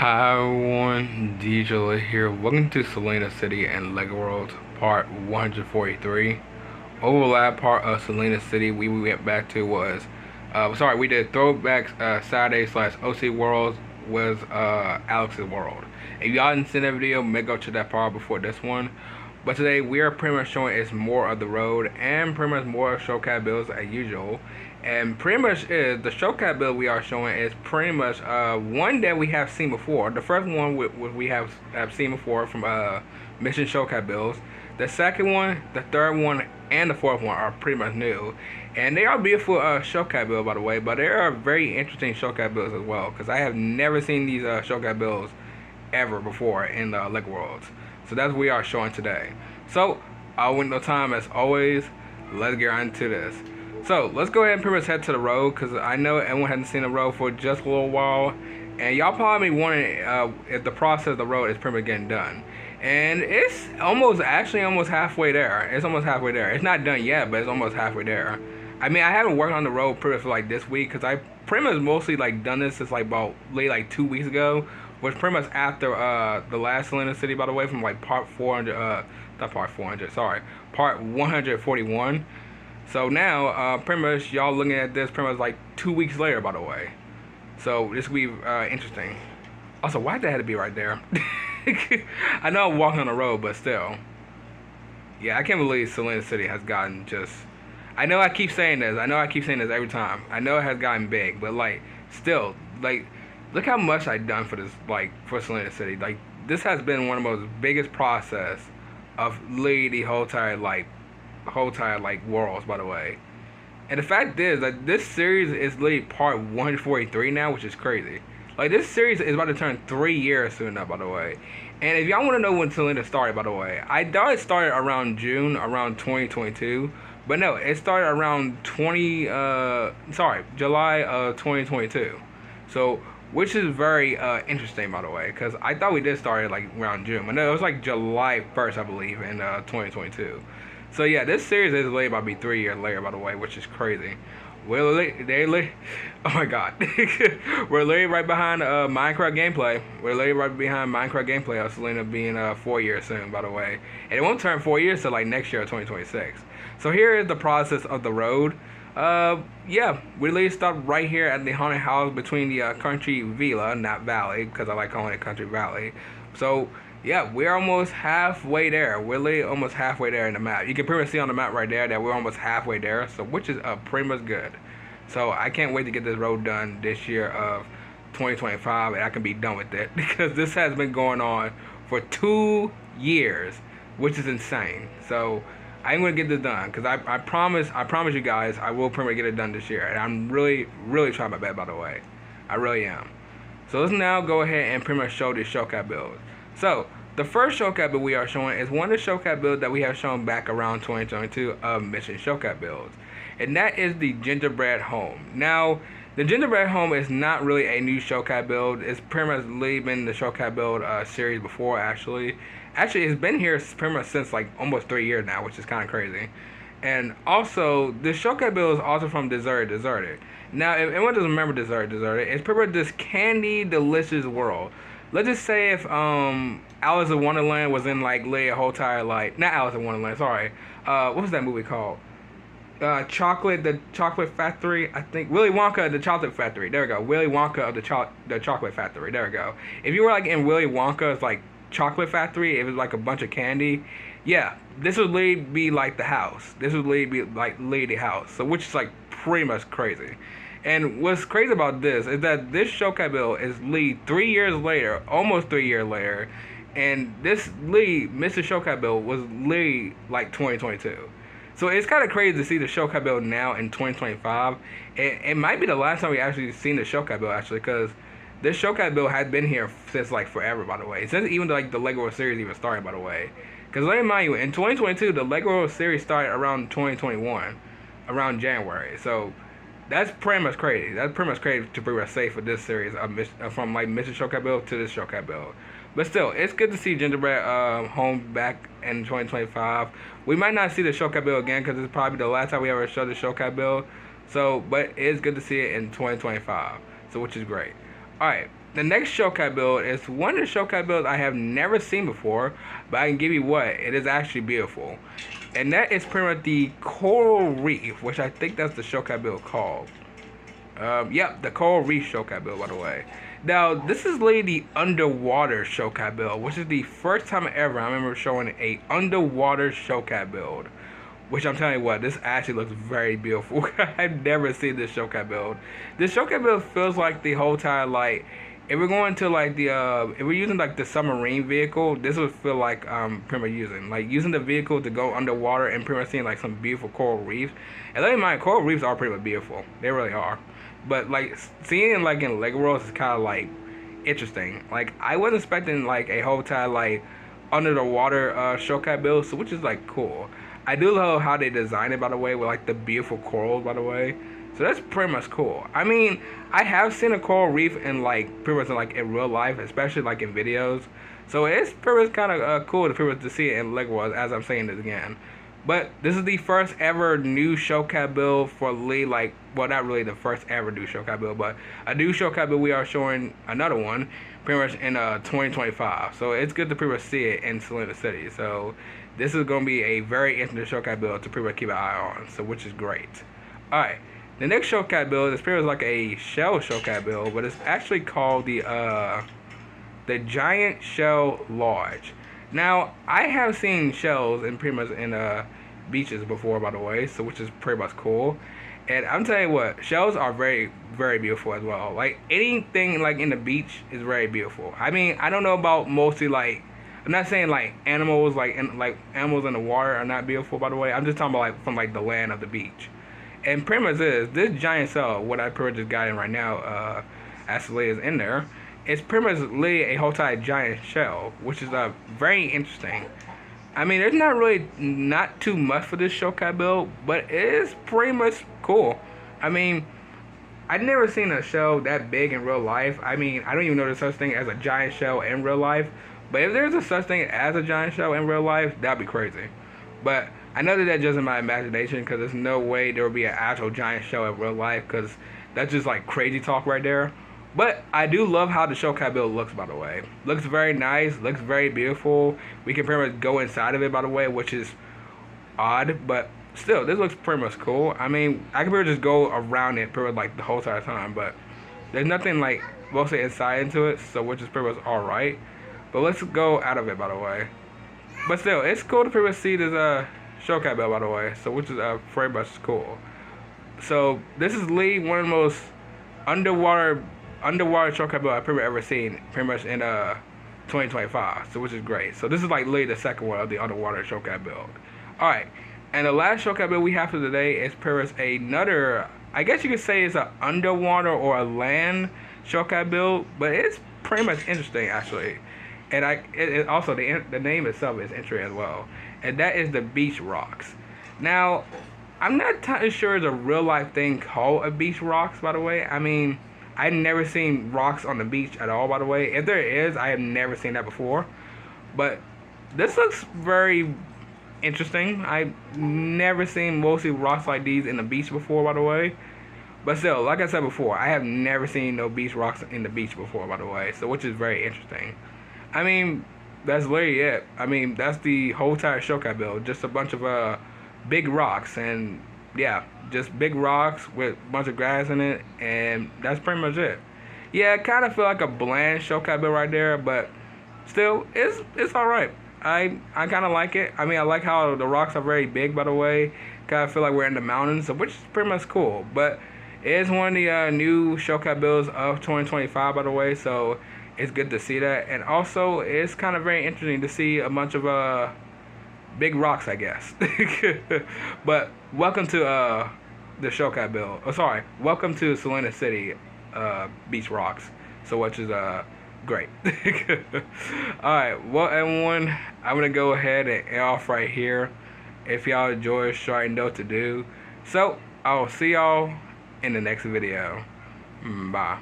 Hi everyone, DJ here. Welcome to Selena City and Lego World Part 143. Overlap part of Selena City we went back to was, we did Throwback Saturday slash OC Worlds was Alex's World. If y'all didn't see that video, make go to that part before this one. But today we are pretty much showing is more of the road and pretty much more showcase builds as usual. And pretty much is the showcase build we are showing is pretty much one that we have seen before. The first one we have seen before from mission showcase builds. The second one, the third one, and the fourth one are pretty much new. And they are beautiful showcase builds, by the way, but they are very interesting showcase builds as well, because I have never seen these showcase builds ever before in the Lego Worlds. So that's what we are showing today. So, I'll wait no time as always. Let's get on to this. So, let's go ahead and pretty much head to the road, because I know everyone hasn't seen the road for just a little while. And y'all probably wondering if the process of the road is pretty much getting done. And it's actually almost halfway there. It's almost halfway there. It's not done yet, but it's almost halfway there. I mean, I haven't worked on the road pretty much for like this week, because I pretty much mostly like done this since like about like 2 weeks ago. Was pretty much after the last Selena City, by the way, from like part 400, not part 400, sorry, part 141. So now, pretty much y'all looking at this pretty much like 2 weeks later, by the way. So this will be interesting. Also, why'd that have to be right there? I know I'm walking on the road, but still. Yeah, I can't believe Selena City has gotten just... I know I keep saying this. I know I keep saying this every time. I know it has gotten big, but like, still, like... Look how much I've done for this, like, for Selena City. Like, this has been one of the most biggest process of literally the whole entire worlds, by the way. And the fact is, that this series is literally part 143 now, which is crazy. Like, this series is about to turn 3 years soon up, by the way. And if y'all want to know when Selena started, by the way, I thought it started around June, around 2022. But no, it started around July of 2022. So... which is very interesting, by the way, because I thought we did start like around June. But no, it was like July 1st, I believe, in 2022. So yeah, this series is late about to be 3 years later, by the way, which is crazy. Oh my god. We're literally right behind Minecraft gameplay. We're literally right behind Minecraft gameplay of Selena being 4 years soon, by the way. And it won't turn 4 years till like next year, 2026. So here is the process of the road. Yeah, we literally stopped right here at the haunted house between the country villa, not valley, because I like calling it country valley. So, yeah, we're almost halfway there. We're literally almost halfway there in the map. You can pretty much see on the map right there that we're almost halfway there, so which is pretty much good. So, I can't wait to get this road done this year of 2025, and I can be done with it, because this has been going on for 2 years, which is insane. So, I'm gonna get this done, because I promise you guys I will pretty much get it done this year, and I'm really trying my best, by the way. I really am. So let's now go ahead and pretty much show this showcase build. So the first showcase build we are showing is one of the showcase builds that we have shown back around 2022 of mission showcase builds, and that is the gingerbread home. Now the gingerbread home is not really a new showcase build. It's pretty much leaving the showcase build series before, actually. Actually, it's been here pretty much since like almost 3 years now, which is kind of crazy. And also, the showcase build is also from Deserted. Now, if anyone doesn't remember Deserted, it's pretty much this candy delicious world. Let's just say if Alice in Wonderland was in like a whole entire like, not Alice in Wonderland, sorry. What was that movie called? The Chocolate Factory, I think. Willy Wonka, the Chocolate Factory. There we go. Willy Wonka of the Chocolate Factory. There we go. If you were like in Willy Wonka's like Chocolate Factory, it was like a bunch of candy. Yeah, this would literally be like the house. This would literally be like the house. So which is like pretty much crazy. And what's crazy about this is that this showcase build is literally 3 years later, almost 3 years later, and this literally Mr. Showcase build was literally like 2022. So it's kind of crazy to see the showcase build now in 2025. It might be the last time we actually seen the showcase build, actually, because this showcase build has been here since like forever, by the way. Since even like the Lego series even started, by the way. Because let me remind you, in 2022, the Lego series started around 2021, around January. So that's pretty much crazy. That's pretty much crazy to pretty much say for this series from like Mr. Showcase build to this showcase build. But still, it's good to see Gingerbread home back in 2025. We might not see the showcase build again because it's probably the last time we ever showed the showcase build. So, but it's good to see it in 2025. So, which is great. Alright, the next Shokai build is one of the Shokai builds I have never seen before, but I can give you what, it is actually beautiful. And that is pretty much the Coral Reef, which I think that's the Shokai build called. Yep, the Coral Reef Shokai build, by the way. Now, this is literally the underwater Shokai build, which is the first time ever I remember showing a underwater Shokai build. Which I'm telling you what, this actually looks very beautiful. I've never seen this Shokai build. This Shokai build feels like the whole time, like, if we're going to like the, if we're using like the submarine vehicle, this would feel like pretty much using the vehicle to go underwater and pretty much seeing like some beautiful coral reefs. And let me mind, coral reefs are pretty much beautiful. They really are. But like seeing it like in Lego worlds is kind of like interesting. Like I wasn't expecting like a whole time like under the water Shokai build, so which is like cool. I do love how they designed it, by the way, with like the beautiful corals, by the way. So that's pretty much cool. I mean, I have seen a coral reef in like pretty much like in real life, especially like in videos. So it's pretty much kind of cool to see it in Lego worlds, as I'm saying this again. But this is the first ever new Shokai build for Lee, like, well, not really the first ever new Shokai build, but a new Shokai build. We are showing another one pretty much in 2025. So it's good to pretty much see it in Selena City. So this is going to be a very interesting Shokai build to pretty much keep an eye on, so which is great. Alright, the next Shokai build is pretty much like a shell Shokai build, but it's actually called the Giant Shell Large. Now, I have seen shells in pretty much in beaches before, by the way, so which is pretty much cool. And I'm telling you what, shells are very, very beautiful as well. Like anything like in the beach is very beautiful. I mean, I don't know about mostly like, I'm not saying like animals like animals in the water are not beautiful, by the way. I'm just talking about like from like the land of the beach. And pretty much this giant shell, what I pretty much just got in right now, as Selena is in there, it's pretty much literally a whole type giant shell, which is very interesting. I mean, there's not really not too much for this Shokai build, but it is pretty much cool. I mean, I've never seen a shell that big in real life. I mean, I don't even know there's such thing as a giant shell in real life. But if there's a such thing as a giant shell in real life, that'd be crazy. But I know that that's just in my imagination, because there's no way there will be an actual giant shell in real life, because that's just like crazy talk right there. But I do love how the Shokai build looks, by the way. Looks very nice, looks very beautiful. We can pretty much go inside of it, by the way, which is odd, but still, this looks pretty much cool. I mean, I can pretty much just go around it pretty much like the whole entire time, but there's nothing like mostly inside into it, so which is pretty much alright. But let's go out of it, by the way. But still, it's cool to pretty much see this Shokai build, by the way, so which is very much cool. So this is Lee, one of the most underwater Shokai build I've pretty much ever seen, pretty much in 2025. So which is great. So this is like literally the second one of the underwater Shokai build. All right, and the last Shokai build we have for today is pretty much another. I guess you could say it's an underwater or a land Shokai build, but it's pretty much interesting actually. And it also the name itself is interesting as well, and that is the beach rocks. Now, I'm not entirely sure it's a real life thing called a beach rocks, by the way. I mean, I've never seen rocks on the beach at all, by the way. If there is, I have never seen that before. But this looks very interesting. I've never seen mostly rocks like these in the beach before, by the way. But still, like I said before, I have never seen no beach rocks in the beach before, by the way. So which is very interesting. I mean, that's literally it. I mean, that's the whole entire Shokai build. Just a bunch of big rocks, and yeah, just big rocks with a bunch of grass in it, and that's pretty much it. Yeah, I kind of feel like a bland Shokai build right there, but still, it's all right. I kind of like it. I mean, I like how the rocks are very big, by the way. Kind of feel like we're in the mountains, which is pretty much cool. But it is one of the new Shokai builds of 2025, by the way, so it's good to see that. And also, it's kind of very interesting to see a bunch of big rocks, I guess. But welcome to the Shokai build. Oh, sorry. Welcome to Selena City beach rocks. So which is great. Alright, well everyone, I'm gonna go ahead and end off right here. If y'all enjoy, sure I know what to do. So I'll see y'all in the next video. Bye.